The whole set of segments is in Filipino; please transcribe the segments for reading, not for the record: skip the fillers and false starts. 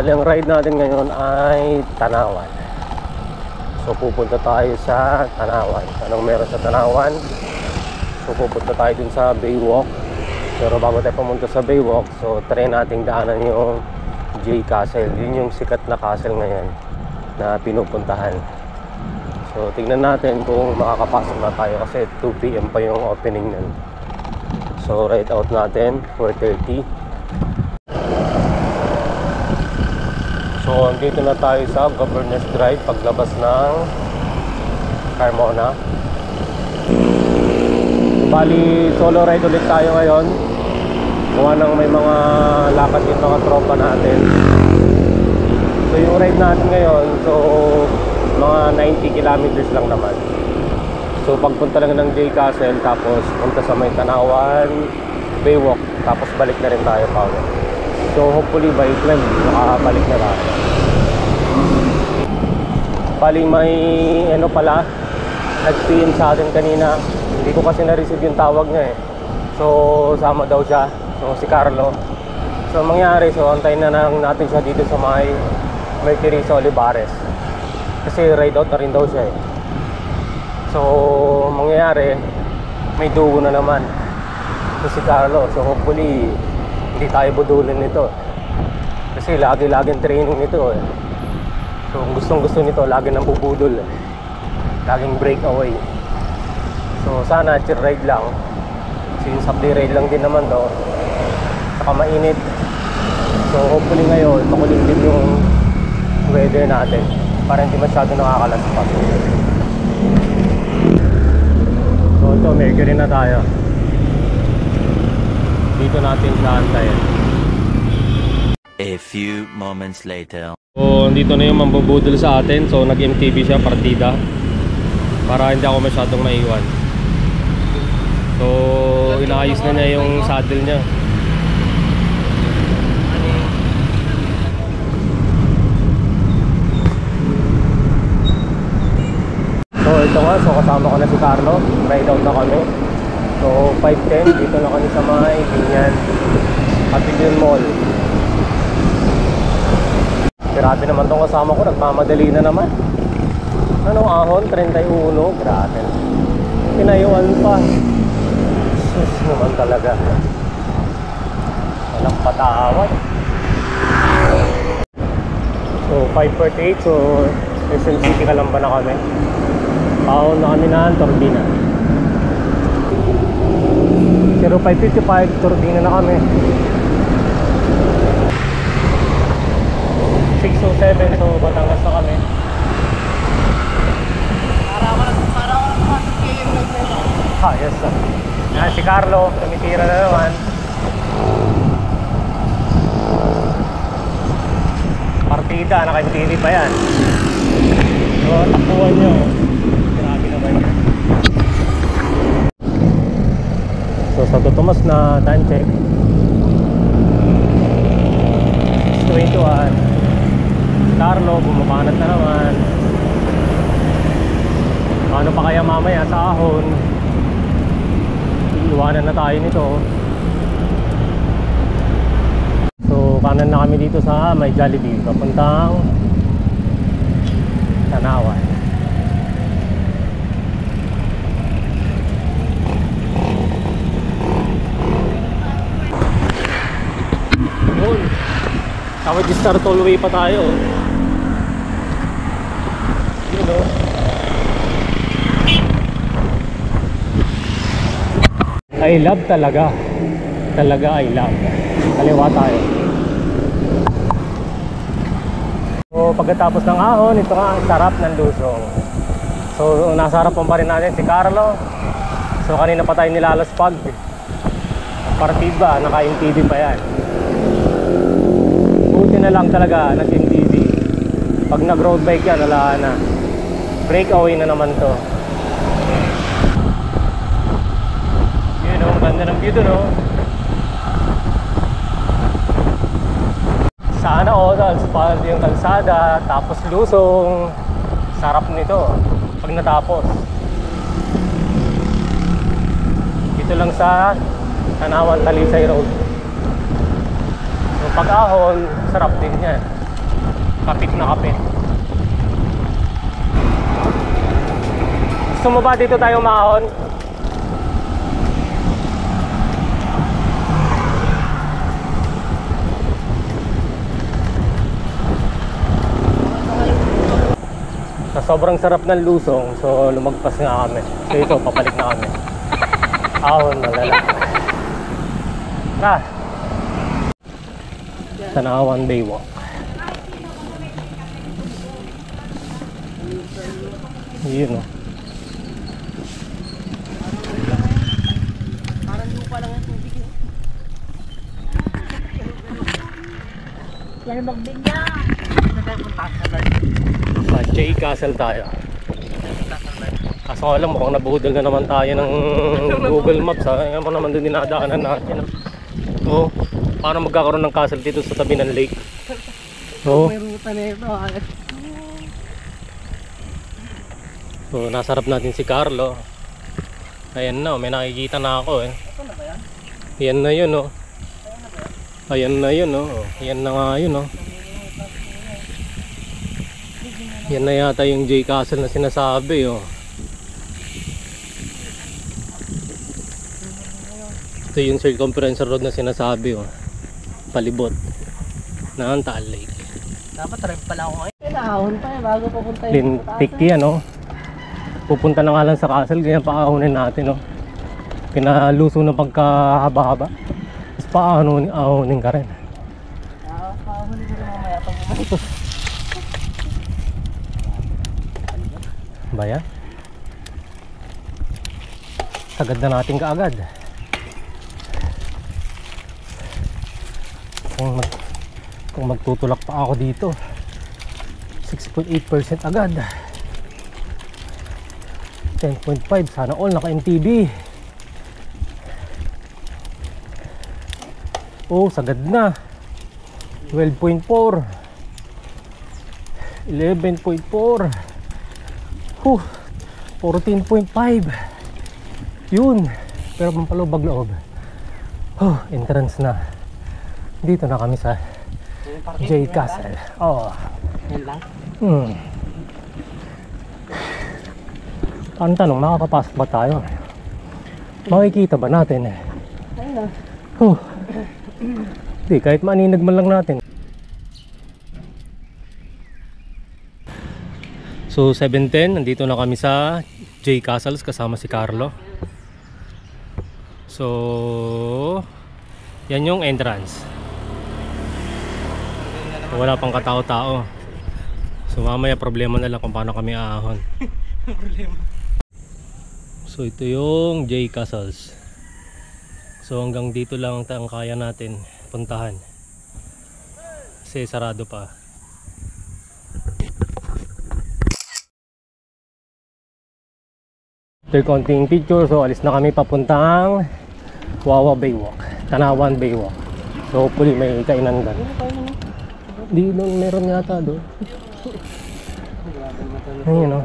Bali, ang ride natin ngayon ay Tanawan. So pupunta tayo sa Tanawan. Anong meron sa Tanawan? So pupunta tayo dun sa Baywalk. Pero bago tayo pumunta sa Baywalk, so try nating daanan yung J Castle. Yun yung sikat na castle ngayon na pinupuntahan. So tingnan natin kung makakapasok na tayo kasi 2 PM pa yung opening nun. So ride out natin 4:30. So andito na tayo sa Governor's Drive paglabas ng Carmona. Bali solo ride ulit tayo ngayon. Gawa nang may mga lakad yung mga tropa natin. So yung ride natin ngayon, so mga 90 kilometers lang naman. So pagpunta lang ng J Castle, tapos punta sa may Tanawan Baywalk, tapos balik na rin tayo pauwi. So hopefully by 12 makakabalik na tayo. Bali may ano pala, nag-PM sa atin kanina. Hindi ko kasi na-receive yung tawag niya eh. So sama daw siya, so si Carlo. So mangyari, so antayin na lang natin siya dito sa may Mercury sa Olivares. Kasi ride out na rin daw siya eh. So mangyayari, may dugo na naman so si Carlo. So hopefully hindi tayo budulin nito kasi lagi-laging training nito eh. So gustong gusto nito, lagi nang bubudol eh. Laging breakaway. So sana chill ride lang. Since upday ride lang din naman to, saka mainit. So hopefully ngayon makulim din yung weather natin para hindi masyado nakakalaspas. So ito, Mercury na tayo. Dito natin naantayin. A few moments later. So dito na yung mambubudol sa atin. So nag-MTB siya, partida, para hindi ako masyadong maiwan. So inaayos na niya yung saddle niya. So ito nga, so kasama ko na si Carlo. Ride out na kami. So 5:10, dito na kami sa may Binyan Pavilion Mall. Grabe naman tong kasama ko, nagmamadali na naman. Anong ahon? 31, grabe. Pinayuan pa. Sus naman talaga. Walang patawad. So 5:48, so SM City Calamba na kami. Paon na kami ng Turbina. 05:55, Turbina na kami. 6:07, so Batangas na kami. Para ako nakapasok kayo yung vlog na yun. Yes sir. Yan si Carlo, tumitira na naman. Partida, naka-MTV pa yan. So takbuhan nyo. Grabe naman yan. So Santo Tomas na time check 6:21. Carlo, bumabanat na naman. Ano pa kaya mamaya sa ahon? Iiwanan na tayo nito. So kanan na kami dito sa may Jollibee papuntang Tanawan. Yun, tawag yung Star Tollway pa tayo. Yun o. I love talaga. Talaga I love. Kaliwa tayo. So pagkatapos ng ahon, ito nga ang sarap ng lusong. So nasa harapan pa rin natin si Carlo. So kanina pa tayo nilalaspag. Partida, naka-MTV pa yan. Buti na lang talaga nag-MTV. Pag nag-road bike yan, wala na. Breakaway na naman to. Yun o, ganda ng view dun o. Sana o, asphalt yung kalsada, tapos lusong. Sarap nito pag natapos. Dito lang sa Tanawan Talisay Road. So pag ahon, sarap din yan. Kapit na kapit. Gusto mo ba dito tayo maahon? Sa sobrang sarap ng lusong, so lumagpas nga kami. So ito, papalik na kami. Ahon na lala. Tanawan Baywalk. Yun o. Parang lupa lang yung tubig yun. Yan ang magbigya. Sa J Castle tayo. Kaso nga lang mukhang nabudol na naman tayo ng Google Maps ha. Ngayon mo naman doon dinadaanan natin. Oo. Para magkakaroon ng castle dito sa tabi ng lake. Oo. May ruta na ito. So nasarap natin si Carlo. Ayan na, may nakikita na ako eh. Ito na ba yan? Ayan na yun oh. Ayan na yun oh. Ayan na nga yun oh. Yan na yata yung J Castle na sinasabi oh. Ito yung circumference road na sinasabi oh. Palibot ng Taal Lake. Dapat trip pala ako ngayon. Kailangan pa eh, bago pupunta yung Lintik yan oh. Pupunta na nga lang sa castle, ganyan paahunin natin oh. Pinaluso na pagkahaba-haba. Tapos paahunin ka rin. Pahuli ko na mamaya pag bumalik. Ba yan? Sagad na natin kaagad. Kung magtutulak pa ako dito 6.8% agad. 10.5 sana all naka MTB. Oh sagad na 12.4 11.4 14.5 yun. Pero pampalubag loob. Entrance na. Dito na kami sa J Castle. Oh. Yan lang. Ang tanong, makakapasok ba tayo? Makikita ba natin eh? Ayun na. Hindi, kahit maninag man lang natin. So 7:10, nandito na kami sa J Castles kasama si Carlo. So yan yung entrance. So, wala pang katao-tao. So mamaya problema na lang kung paano kami aahon. So ito yung J Castles. So hanggang dito lang ang kaya natin puntahan. Kasi sarado pa. After konting picture, so alis na kami papuntang Wawa Baywalk, Tanawan Baywalk. So hopefully may kainan doon. Di doon meron yata doon. Ayun o.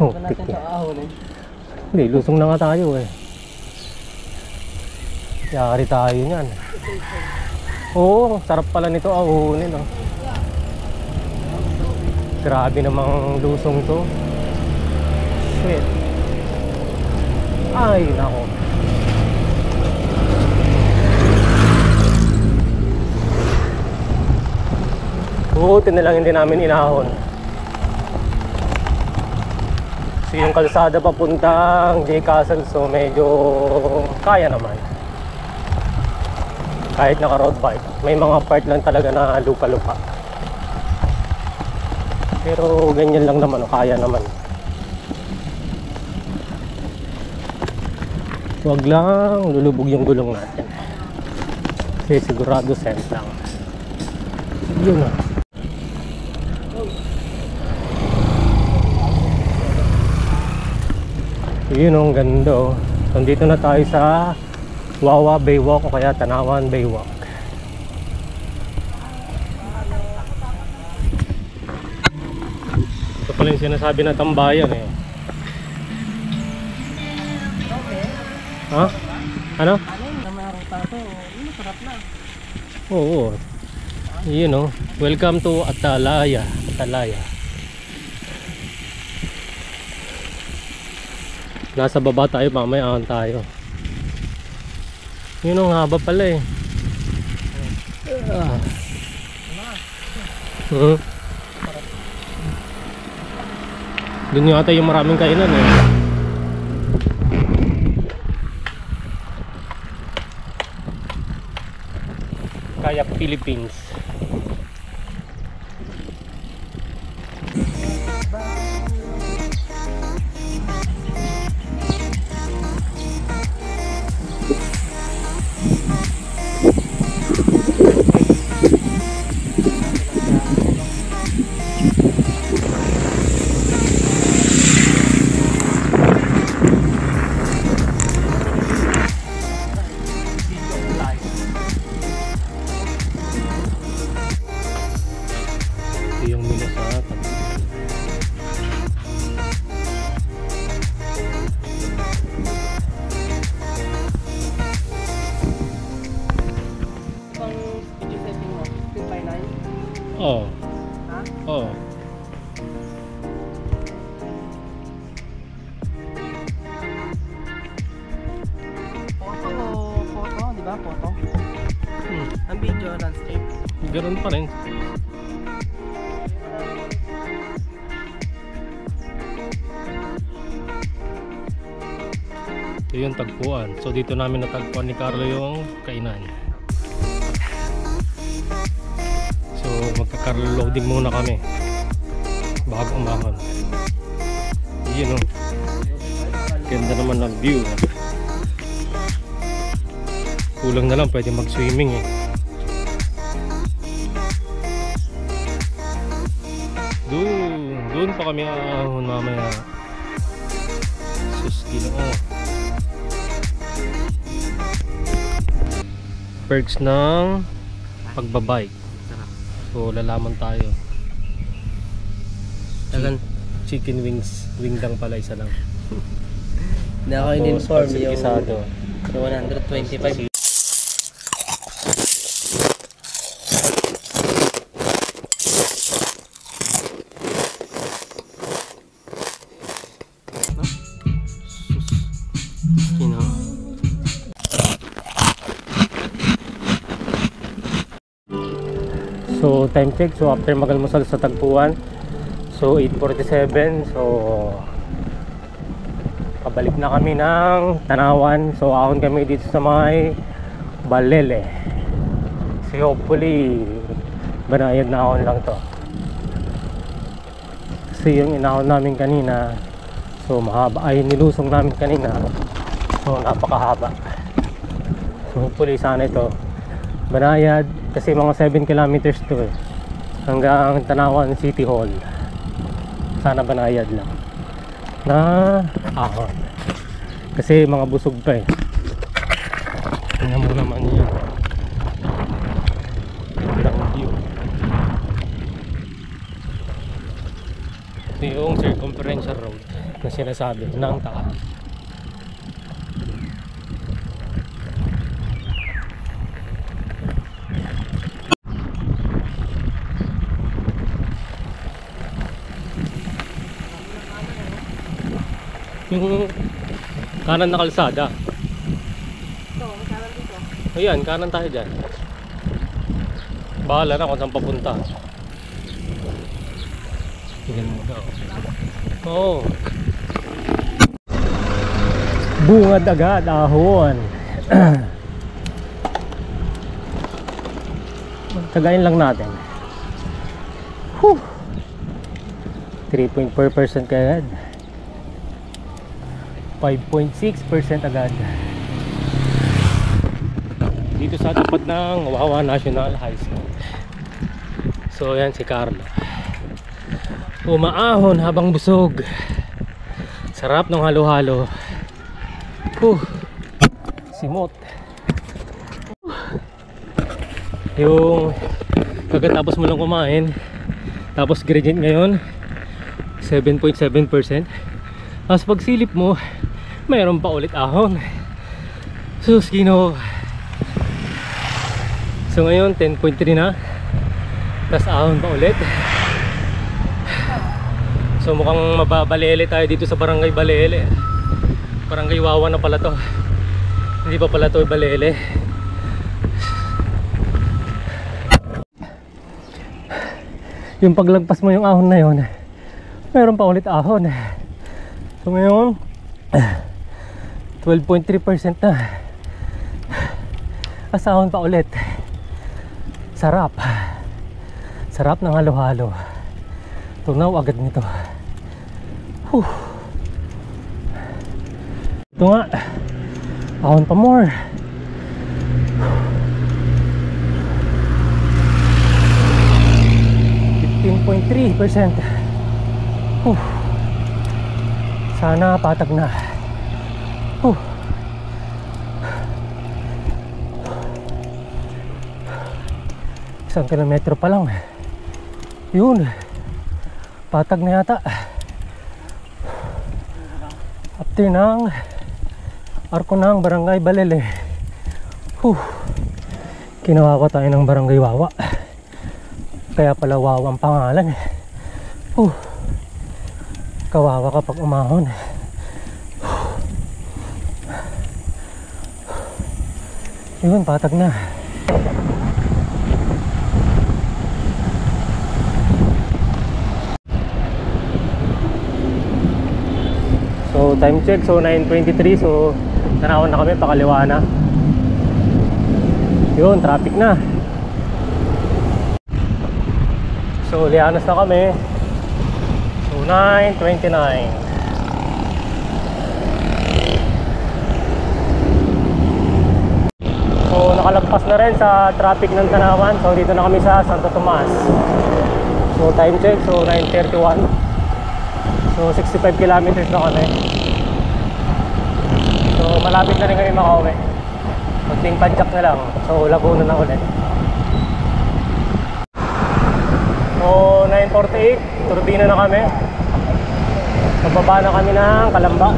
Oh, tiki. Hindi, lusong na nga tayo eh. Yari tayo niyan. Oo, sarap pala nito ahunin oh. Grabe namang lusong to. Shit. Ay, nako. Buti na lang hindi namin inahon. So yung kalsada papuntang J Castle, so medyo kaya naman. Kahit naka road bike, may mga part lang talaga na lupa-lupa. Pero ganyan lang naman, kaya naman. Huwag lang lulubog yung gulong natin. Kasi sigurado sense lang. Yun na. Yun ang ganda oh. Nandito na tayo sa Wawa Baywalk o kaya Tanawan Baywalk. Ito pala yung sinasabi na tambayan eh. Ha? Ano? Ano yung namarota to? Masarap na. Oo. You know, welcome to Atalaya. Atalaya. Nasa baba tayo, mamaya ahon tayo. Yun ang haba pala eh. Doon yata yung maraming kainan eh. Kayak Philippines. Ito yung Minnesota. Pang video setting mo, 259? Oh. Ha? Oh. Photo, di ba? Photo. Ang video, landscape. Ganun pa rin. Ito yung tagpuan. So dito namin natagpuan ni Carlo yung kainan. So magka-Carlo loading muna kami bago umahon. Yun o. Ganda naman ng view. Kulang na lang pwede mag-swimming eh. Doon pa kami aahon mamaya. Sus, Ginoo. Perks ng pagbabike. So lalaman tayo. Tagan. Chicken wings. Wing lang pala, isa lang. Hindi ako in-inform yung Gisado. 125. So time check, so after magalmusal sa tagpuan, so 8:47, so pabalik na kami ng Tanawan. So ahon kami dito sa may Balele. So hopefully banayad na ahon lang to. Kasi yung inahon namin kanina, so mahaba, ay nilusong namin kanina, so napakahaba. So hopefully sana ito banayad, kasi mga 7 kilometers to eh, hanggang Tanawan City Hall. Sana banayad lang na ahon, kasi mga busog pa eh. Tingnan mo naman yan, ang view. Ito yung circumferential road na sinasabi ng Taal. Yung kanan na kalsada. Ayan, kanan tayo dyan. Bahala na kung saan papunta. Tingnan mo na. Oo. Bungad agad, ahon. Tagayin lang natin. 3.4% kagad. 5.6% agad dito sa tapat ng Wawa National High School. So yan si Carlo, umaahon habang busog. Sarap ng halo-halo. Simot. Yung kagatapos mo lang kumain, tapos gradient ngayon 7.7%. Tapos pag silip mo, mayroon pa ulit ahon. Sus, Ginoo. So ngayon 10.3 na. Tas ahon pa ulit. So mukhang mababalele tayo dito sa Barangay Balele. Barangay Wawa na pala to. Hindi pa pala to Balele. Yung paglagpas mo yung ahon na yun, meron pa ulit ahon. So ngayon 12.3% na. As ahon pa ulit. Sarap. Sarap ng halo-halo. Tunaw agad nito. Ito nga, ahon pa more. .3%. Sana patag na. Isang kilometro pa lang. Yun, patag na yata. After ng arko ng Barangay Balele. Ginawa ko tayo ng Barangay Wawa. Kaya pala Wawa ang pangalan. Kawawa kapag umahon. Yun, patag na. So time check, so 9:23. So tanawon na kami, pakaliwa na. Yun, traffic na. So Lianas na kami. So 9:29. So nakalagpas na rin sa traffic ng Tanawan. So dito na kami sa Santo Tomas. So time check, so 9:31. So 65 kilometers na kami. So malapit na rin kami makauwi. Kunting padjak na lang. So Laguna na ulit. So 9:48, turbina na kami. Pababa na kami ng Kalamba.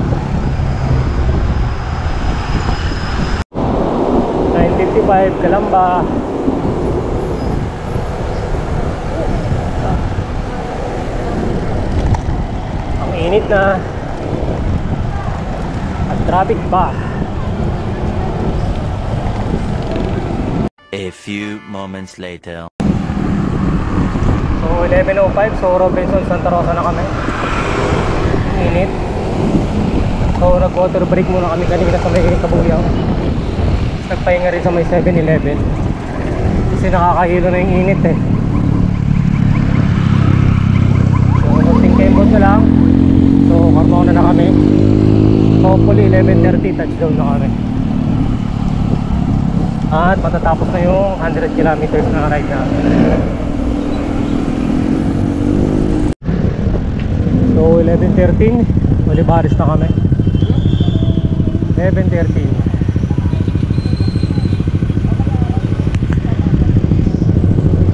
9:55 Kalamba. Ang init na. At traffic pa. A few moments later. So 11:05, so Robinson Santa Rosa na kami. Init. So nag water break muna kami kanina sa may Kabuyaw. Nagpahinga rin sa may 7-Eleven. Kasi nakakahilo na yung init eh. So kunting kembot na lang. So Carmona na kami. Hopefully 11:30 touchdown na kami. At matatapos na yung 100 kilometers na ride namin. So 11:13, Olivares na kami. 11:13.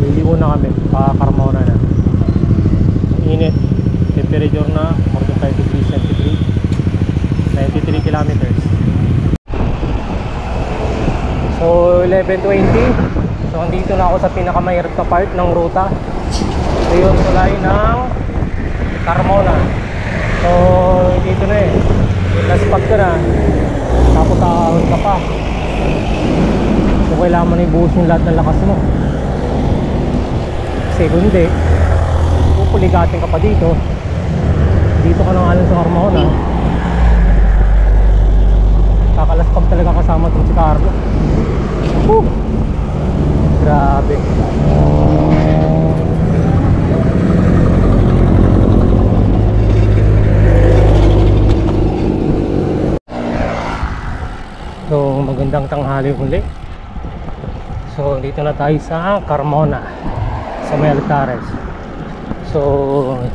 Liliwo na kami, pa Carmona na. Init, temperature na 45 degrees centigrade. 93 kilometers. So 11:20. So andito na ako sa pinakamahirap na part ng ruta. So yun, tulay ng Carmona. So dito na eh. Last spot ka na. Tapos ahon ka pa. So kailangan mo na ibuhos yung lahat ng lakas mo. Kasi kung hindi, pupuligatin ka pa dito. Dito ka nang alam sa Carmona. Kakalaspag talaga kasama itong si Carlo. Grabe. So magandang tanghali uli. So dito na tayo sa Carmona, sa may Altares. So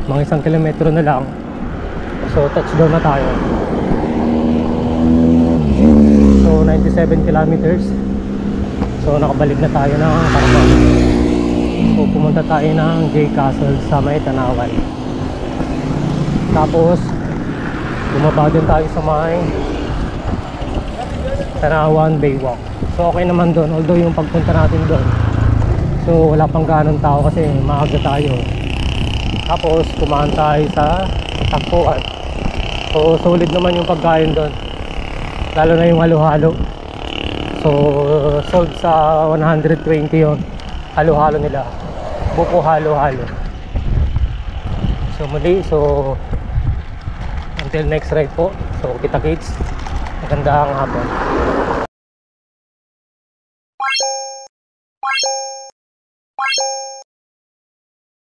mga 1 kilometro na lang. So touchdown na tayo. So 97 kilometers. So nakabalik na tayo ng Carmona. So pumunta tayo ng J Castle sa may Tanawan. Tapos bumaba din tayo sa may Tanawan Baywalk. So okay naman doon, although yung pagpunta natin doon, so So wala pang ganong tao kasi maaga tayo. Tapos kumain tayo sa tagpuan. So solid naman yung pagkain doon, lalo na yung halo-halo. So sold sa 120 yon halo-halo nila, buko halo-halo. So muli, so until next ride po. So kita kits, magandang hapon.